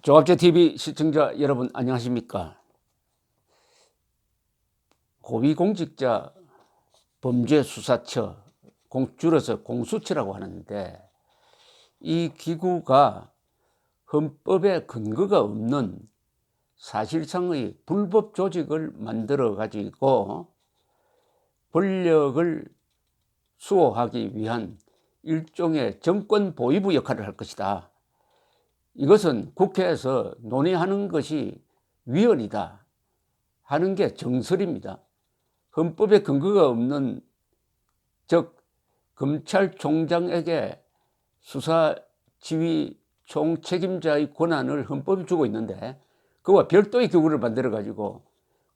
조갑제TV 시청자 여러분 안녕하십니까. 고위공직자 범죄수사처, 줄여서 공수처라고 하는데, 이 기구가 헌법에 근거가 없는 사실상의 불법 조직을 만들어 가지고 권력을 수호하기 위한 일종의 정권 보위부 역할을 할 것이다. 이것은 국회에서 논의하는 것이 위헌이다 하는 게 정설입니다. 헌법에 근거가 없는, 즉 검찰총장에게 수사 지휘 총책임자의 권한을 헌법이 주고 있는데, 그와 별도의 기구를 만들어 가지고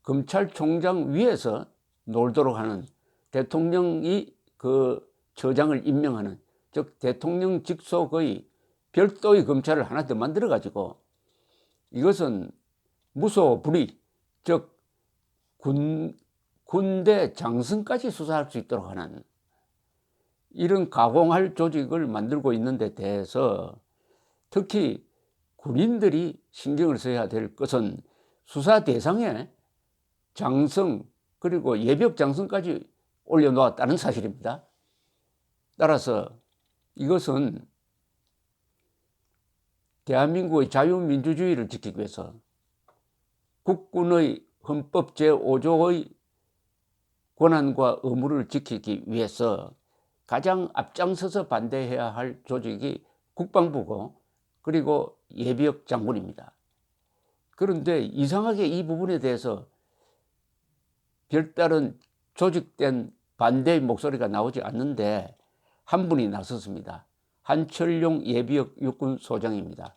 검찰총장 위에서 놀도록 하는, 대통령이 그 처장을 임명하는, 즉 대통령 직속의 별도의 검찰을 하나 더 만들어 가지고, 이것은 무소불위, 즉 군대 장성까지 수사할 수 있도록 하는 이런 가공할 조직을 만들고 있는 데 대해서 특히 군인들이 신경을 써야 될 것은 수사 대상에 장성 그리고 예비역 장성까지 올려놓았다는 사실입니다. 따라서 이것은 대한민국의 자유민주주의를 지키기 위해서 국군의 헌법 제5조의 권한과 의무를 지키기 위해서 가장 앞장서서 반대해야 할 조직이 국방부고, 그리고 예비역 장군입니다. 그런데 이상하게 이 부분에 대해서 별다른 조직된 반대의 목소리가 나오지 않는데, 한 분이 나섰습니다. 한철룡 예비역 육군소장입니다.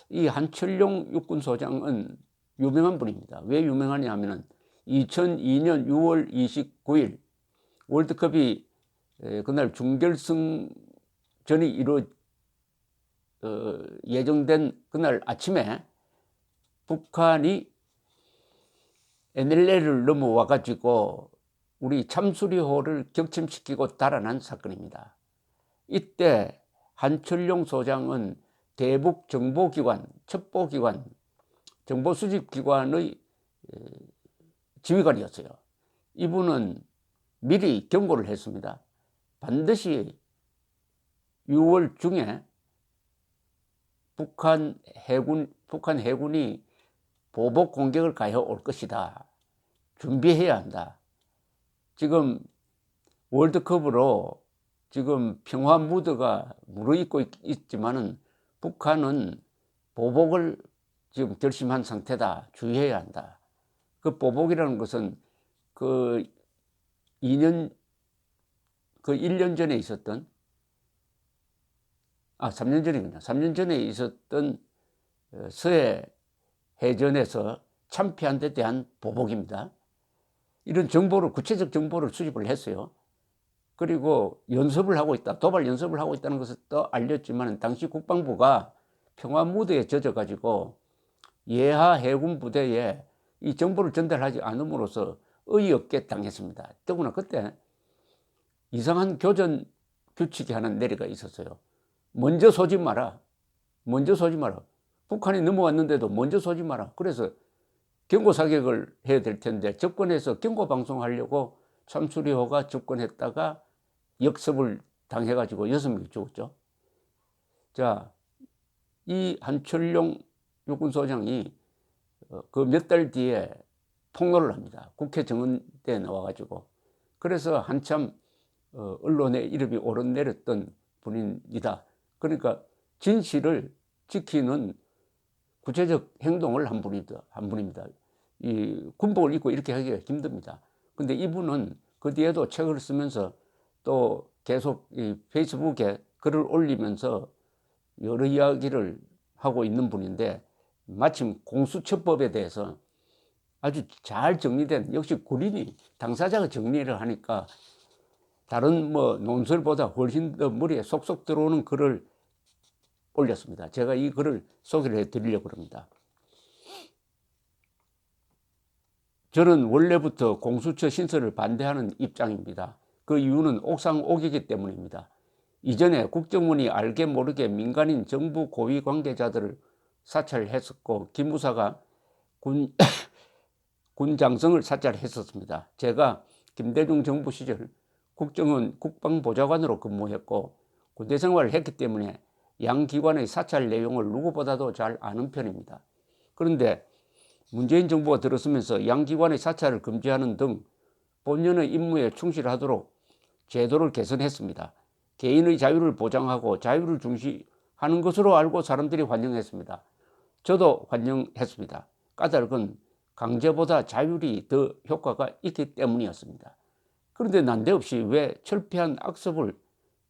이 한철룡 육군소장은 유명한 분입니다. 왜 유명하냐 하면 2002년 6월 29일 월드컵이 그날 중결승전이 예정된 그날 아침에 북한이 NLL을 넘어와 가지고 우리 참수리호를 격침시키고 달아난 사건입니다. 이때 한철룡 소장은 대북 정보기관, 첩보기관, 정보수집기관의 지휘관이었어요. 이분은 미리 경고를 했습니다. 반드시 6월 중에 북한 해군이 보복 공격을 가해 올 것이다. 준비해야 한다. 지금 월드컵으로 지금 평화 무드가 무르익고 있지만은 북한은 보복을 지금 결심한 상태다. 주의해야 한다. 그 보복이라는 것은 그 1년 전에 있었던, 3년 전이군요. 3년 전에 있었던 서해 해전에서 참패한 데 대한 보복입니다. 이런 정보를, 구체적 정보를 수집을 했어요. 그리고 연습을 하고 있다, 도발 연습을 하고 있다는 것을 또 알렸지만, 당시 국방부가 평화 무드에 젖어 가지고 예하 해군 부대에 이 정보를 전달하지 않음으로써 어이없게 당했습니다. 더구나 그때 이상한 교전 규칙이 하나 내려가 있었어요. 먼저 쏘지 마라. 북한이 넘어왔는데도 먼저 쏘지 마라. 그래서 경고 사격을 해야 될 텐데, 접근해서 경고 방송하려고 참수리호가 접근했다가 역습을 당해가지고 6명이 죽었죠. 자, 이 한철룡 육군소장이 그 몇 달 뒤에 폭로를 합니다. 국회 정원대에 나와가지고. 그래서 한참 언론에 이름이 오르내렸던 분입니다. 그러니까 진실을 지키는 구체적 행동을 한 분입니다. 이 군복을 입고 이렇게 하기가 힘듭니다. 근데 이분은 그 뒤에도 책을 쓰면서 또 계속 이 페이스북에 글을 올리면서 여러 이야기를 하고 있는 분인데, 마침 공수처법에 대해서 아주 잘 정리된, 역시 군인이 당사자가 정리를 하니까 다른 논설보다 훨씬 더 머리에 쏙쏙 들어오는 글을 올렸습니다. 제가 이 글을 소개를 해드리려고 합니다. 저는 원래부터 공수처 신설을 반대하는 입장입니다. 그 이유는 옥상 옥이기 때문입니다. 이전에 국정원이 알게 모르게 민간인 정부 고위 관계자들을 사찰했었고 김무사가 군, 군장성을 사찰했었습니다. 제가 김대중 정부 시절 국정원 국방보좌관으로 근무했고 군대 생활을 했기 때문에 양 기관의 사찰 내용을 누구보다도 잘 아는 편입니다. 그런데 문재인 정부가 들어서면서 양 기관의 사찰을 금지하는 등 본연의 임무에 충실하도록 제도를 개선했습니다. 개인의 자유를 보장하고 자유를 중시하는 것으로 알고 사람들이 환영했습니다. 저도 환영했습니다. 까닭은 강제보다 자율이 더 효과가 있기 때문이었습니다. 그런데 난데없이 왜 철폐한 악습을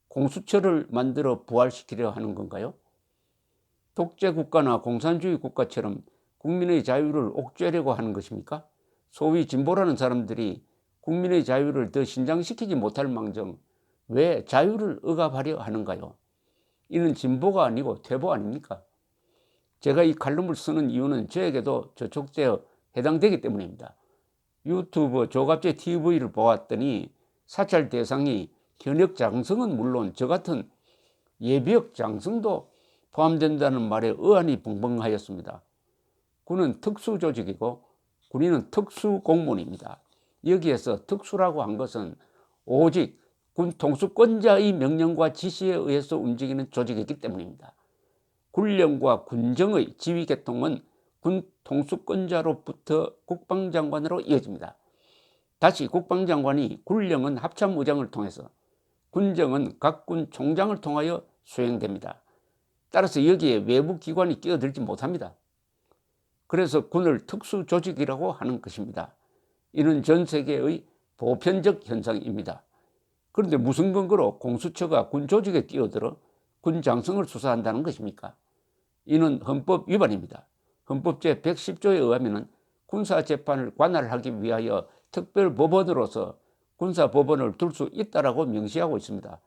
공수처를 만들어 부활시키려 하는 건가요? 독재국가나 공산주의 국가처럼 국민의 자유를 옥죄려고 하는 것입니까? 소위 진보라는 사람들이 국민의 자유를 더 신장시키지 못할 망정 왜 자유를 억압하려 하는가요? 이는 진보가 아니고 퇴보 아닙니까? 제가 이 칼럼을 쓰는 이유는 저에게도 저촉제에 해당되기 때문입니다. 유튜브 조갑제 TV를 보았더니 사찰 대상이 현역 장성은 물론 저 같은 예비역 장성도 포함된다는 말에 의안이 벙벙하였습니다. 군은 특수조직이고 군인은 특수공무원입니다. 여기에서 특수라고 한 것은 오직 군 통수권자의 명령과 지시에 의해서 움직이는 조직이기 때문입니다. 군령과 군정의 지휘계통은 군 통수권자로부터 국방장관으로 이어집니다. 다시 국방장관이 군령은 합참의장을 통해서 군정은 각 군 총장을 통하여 수행됩니다. 따라서 여기에 외부 기관이 끼어들지 못합니다. 그래서 군을 특수조직이라고 하는 것입니다. 이는 전 세계의 보편적 현상입니다. 그런데 무슨 근거로 공수처가 군 조직에 끼어들어 군 장성을 수사한다는 것입니까? 이는 헌법 위반입니다. 헌법 제110조에 의하면 군사재판을 관할하기 위하여 특별법원으로서 군사법원을 둘 수 있다라고 명시하고 있습니다.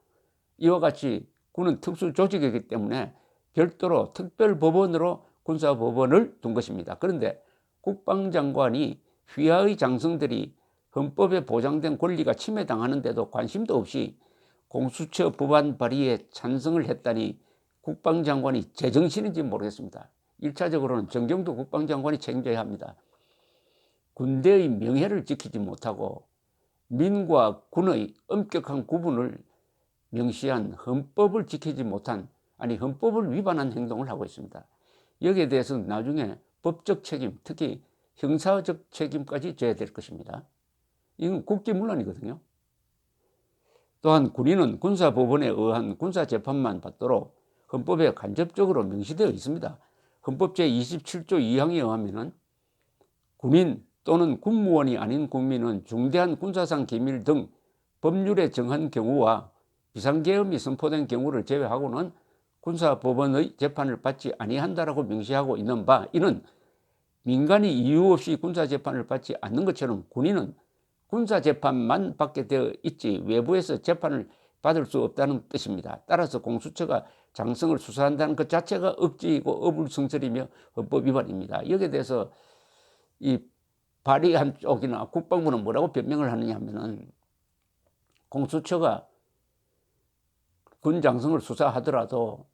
이와 같이 군은 특수조직이기 때문에 별도로 특별법원으로 군사법원을 둔 것입니다. 그런데 국방장관이 휘하의 장성들이 헌법에 보장된 권리가 침해당하는데도 관심도 없이 공수처 법안 발의에 찬성을 했다니 국방장관이 제정신인지 모르겠습니다. 1차적으로는 정경도 국방장관이 책임져야 합니다. 군대의 명예를 지키지 못하고 민과 군의 엄격한 구분을 명시한 헌법을 지키지 못한, 아니 헌법을 위반한 행동을 하고 있습니다. 여기에 대해서는 나중에 법적 책임, 특히 형사적 책임까지 져야 될 것입니다. 이건 국기문란이거든요. 또한 군인은 군사법원에 의한 군사재판만 받도록 헌법에 간접적으로 명시되어 있습니다. 헌법 제27조 2항에 의하면 군인 또는 군무원이 아닌 국민은 중대한 군사상 기밀 등 법률에 정한 경우와 비상계엄이 선포된 경우를 제외하고는 군사법원의 재판을 받지 아니한다라고 명시하고 있는 바, 이는 민간이 이유 없이 군사재판을 받지 않는 것처럼 군인은 군사재판만 받게 되어 있지 외부에서 재판을 받을 수 없다는 뜻입니다. 따라서 공수처가 장성을 수사한다는 것 자체가 억지이고 어불성설이며 헌법 위반입니다. 여기에 대해서 이 발의한 쪽이나 국방부는 뭐라고 변명을 하느냐 하면은 공수처가 군 장성을 수사하더라도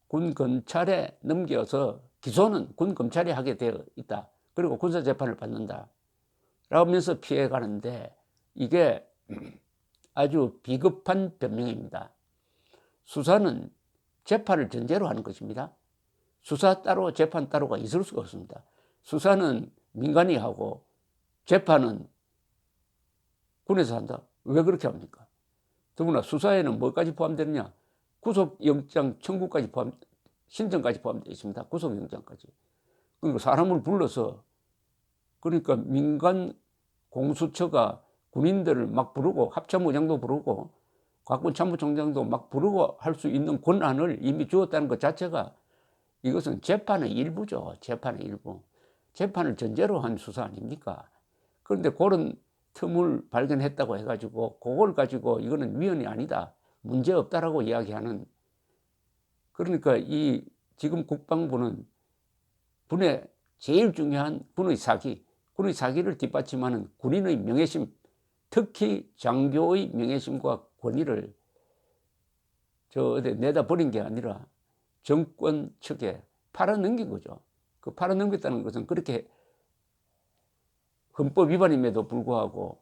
군 검찰에 넘겨서 기소는 군 검찰이 하게 되어 있다. 그리고 군사재판을 받는다. 라면서 피해가는데 이게 아주 비겁한 변명입니다. 수사는 재판을 전제로 하는 것입니다. 수사 따로 재판 따로가 있을 수가 없습니다. 수사는 민간이 하고 재판은 군에서 한다. 왜 그렇게 합니까? 더구나 수사에는 뭐까지 포함되느냐? 구속영장 청구까지 신청까지 포함되어 있습니다. 구속영장까지. 그러니까 사람을 불러서, 그러니까 민간 공수처가 군인들을 막 부르고 합참의장도 부르고 각군 참모총장도 막 부르고 할 수 있는 권한을 이미 주었다는 것 자체가 이것은 재판의 일부죠. 재판의 일부. 재판을 전제로 한 수사 아닙니까? 그런데 그런 틈을 발견했다고 해가지고 그걸 가지고 이거는 위헌이 아니다, 문제 없다라고 이야기하는, 그러니까 이 지금 국방부는 군의 제일 중요한 군의 사기를 뒷받침하는 군인의 명예심, 특히 장교의 명예심과 권위를 어디 내다 버린 게 아니라 정권 측에 팔아넘긴 거죠. 그 팔아넘겼다는 것은 그렇게 헌법 위반임에도 불구하고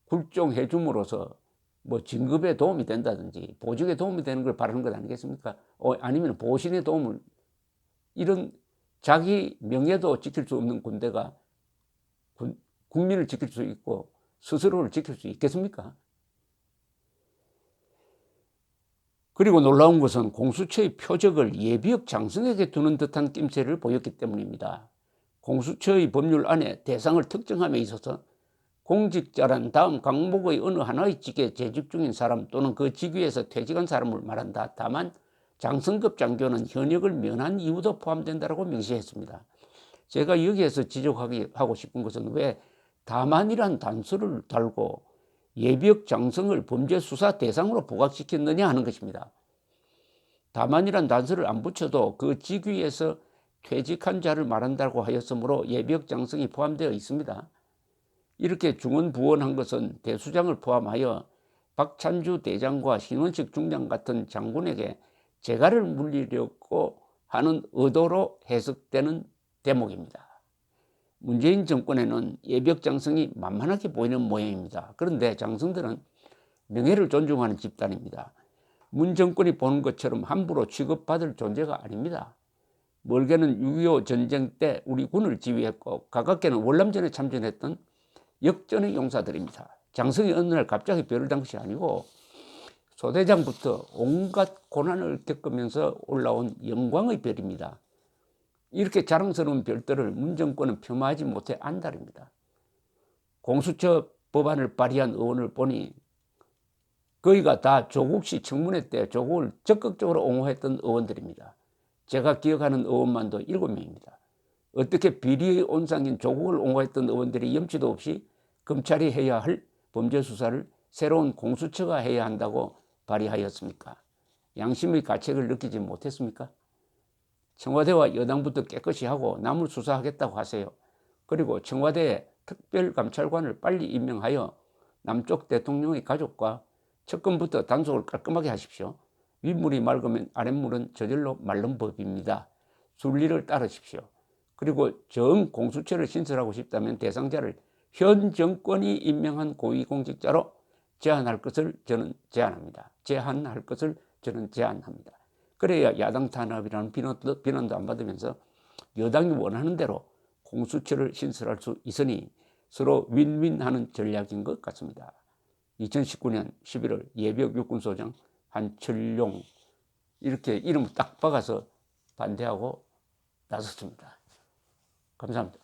굴종해 줌으로써 뭐 진급에 도움이 된다든지 보직에 도움이 되는 걸 바라는 것 아니겠습니까? 아니면 보신에 도움을, 이런 자기 명예도 지킬 수 없는 군대가 국민을 지킬 수 있고 스스로를 지킬 수 있겠습니까? 그리고 놀라운 것은 공수처의 표적을 예비역 장성에게 두는 듯한 낌새를 보였기 때문입니다. 공수처의 법률 안에 대상을 특정함에 있어서 공직자란 다음 강목의 어느 하나의 직에 재직 중인 사람 또는 그 직위에서 퇴직한 사람을 말한다. 다만 장성급 장교는 현역을 면한 이유도 포함된다고 명시했습니다. 제가 여기에서 지적하고 싶은 것은 왜 다만이란 단서를 달고 예비역 장성을 범죄 수사 대상으로 부각시켰느냐 하는 것입니다. 다만이란 단서를 안 붙여도 그 직위에서 퇴직한 자를 말한다고 하였으므로 예비역 장성이 포함되어 있습니다. 이렇게 중언부언한 것은 대수장을 포함하여 박찬주 대장과 신원식 중장 같은 장군에게 재갈을 물리려고 하는 의도로 해석되는 대목입니다. 문재인 정권에는 예비역 장성이 만만하게 보이는 모양입니다. 그런데 장성들은 명예를 존중하는 집단입니다. 문 정권이 보는 것처럼 함부로 취급받을 존재가 아닙니다. 멀게는 6.25 전쟁 때 우리 군을 지휘했고 가깝게는 월남전에 참전했던 역전의 용사들입니다. 장성이 어느 날 갑자기 별을 단 것이 아니고 소대장부터 온갖 고난을 겪으면서 올라온 영광의 별입니다. 이렇게 자랑스러운 별들을 문 정권은 폄하하지 못해 안달입니다. 공수처 법안을 발의한 의원을 보니 거의가 다 조국 씨 청문회 때 조국을 적극적으로 옹호했던 의원들입니다. 제가 기억하는 의원만도 7명입니다. 어떻게 비리의 온상인 조국을 옹호했던 의원들이 염치도 없이 검찰이 해야 할 범죄 수사를 새로운 공수처가 해야 한다고 발의하였습니까? 양심의 가책을 느끼지 못했습니까? 청와대와 여당부터 깨끗이 하고 남을 수사하겠다고 하세요. 그리고 청와대에 특별감찰관을 빨리 임명하여 남쪽 대통령의 가족과 측근부터 단속을 깔끔하게 하십시오. 윗물이 맑으면 아랫물은 저절로 마른 법입니다. 순리를 따르십시오. 그리고 정 공수처를 신설하고 싶다면 대상자를 현 정권이 임명한 고위공직자로 제한할 것을 저는 제안합니다. 그래야 야당 탄압이라는 비난도 안 받으면서 여당이 원하는 대로 공수처를 신설할 수 있으니 서로 윈윈하는 전략인 것 같습니다. 2019년 11월 예비역 육군소장 한철용, 이렇게 이름을 딱 박아서 반대하고 나섰습니다. 감사합니다.